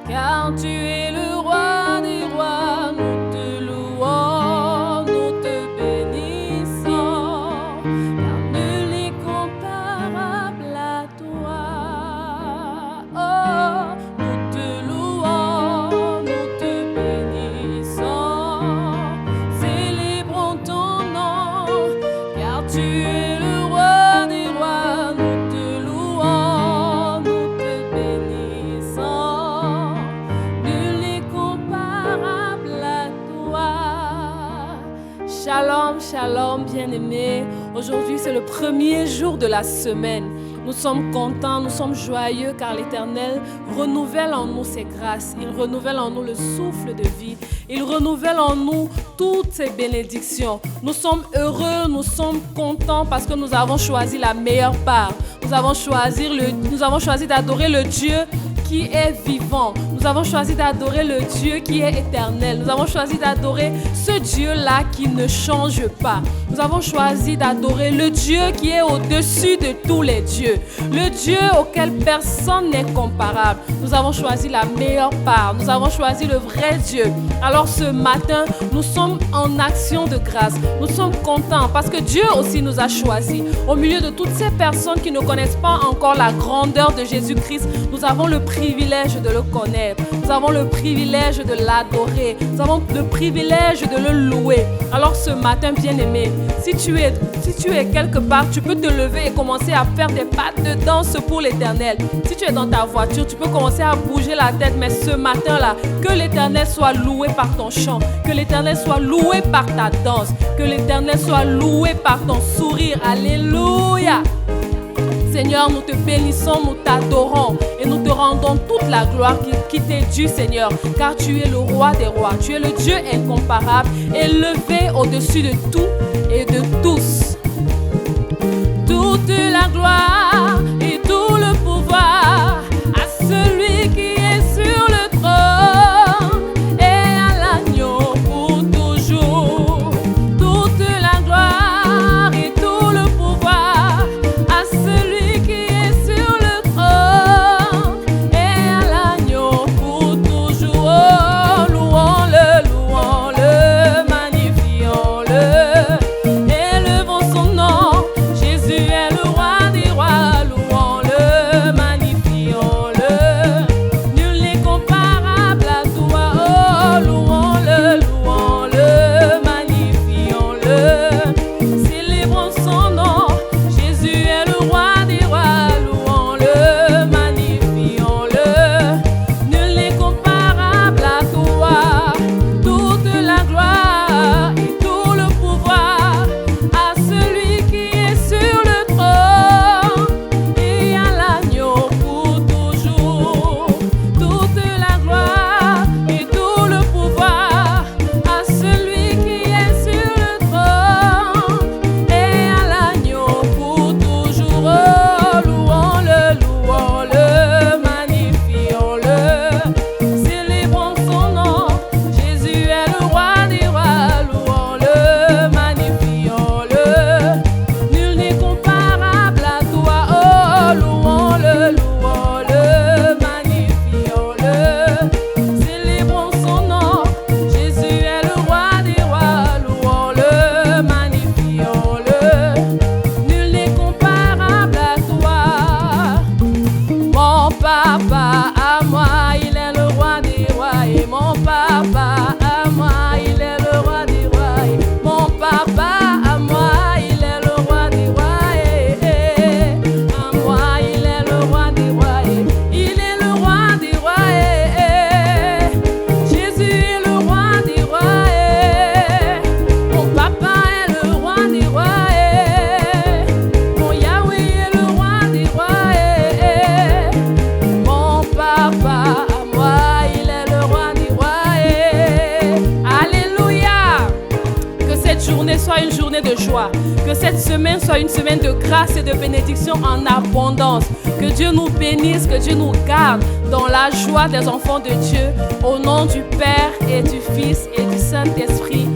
Car tu es le roi des rois, nous te louons, nous te bénissons, car nul n'est comparable à toi. Oh, nous te louons, nous te bénissons, célébrons ton nom, car tu es le roi des rois, nous te louons, nous te bénissons. Shalom, shalom, bien-aimés. Aujourd'hui, c'est le premier jour de la semaine. Nous sommes contents, nous sommes joyeux car l'Éternel renouvelle en nous ses grâces. Il renouvelle en nous le souffle de vie. Il renouvelle en nous toutes ses bénédictions. Nous sommes heureux, nous sommes contents parce que nous avons choisi la meilleure part. Nous avons choisi d'adorer le Dieu qui est vivant. Nous avons choisi d'adorer le Dieu qui est éternel. Nous avons choisi d'adorer ce Dieu-là qui ne change pas. Nous avons choisi d'adorer le Dieu qui est au-dessus de tous les dieux. Le Dieu auquel personne n'est comparable. Nous avons choisi la meilleure part. Nous avons choisi le vrai Dieu. Alors ce matin, nous sommes en action de grâce. Nous sommes contents parce que Dieu aussi nous a choisis. Au milieu de toutes ces personnes qui ne connaissent pas encore la grandeur de Jésus-Christ, nous avons le privilège de le connaître. Nous avons le privilège de l'adorer. Nous avons le privilège de le louer. Alors ce matin, bien-aimé, si tu es quelque part, tu peux te lever et commencer à faire des pas de danse pour l'Éternel. Si tu es dans ta voiture, tu peux commencer à bouger la tête. Mais ce matin-là, que l'Éternel soit loué par ton chant. Que l'Éternel soit loué par ta danse. Que l'Éternel soit loué par ton sourire. Alléluia! Seigneur, nous te bénissons, nous t'adorons et nous te rendons toute la gloire qui t'est due, Seigneur, car tu es le roi des rois, tu es le Dieu incomparable, élevé au-dessus de tout et de tous. Toute la gloire et tout le pouvoir à celui qui est sur le trône et à l'agneau pour toujours. Toute la gloire et tout le pouvoir à celui qui est sur le trône et à l'agneau pour toujours. Oh, louons-le, magnifions-le, élevons son nom. Jésus est le roi des rois, louons. de joie. Que cette semaine soit une semaine de grâce et de bénédiction en abondance. Que Dieu nous bénisse, que Dieu nous garde dans la joie des enfants de Dieu. Au nom du Père et du Fils et du Saint-Esprit.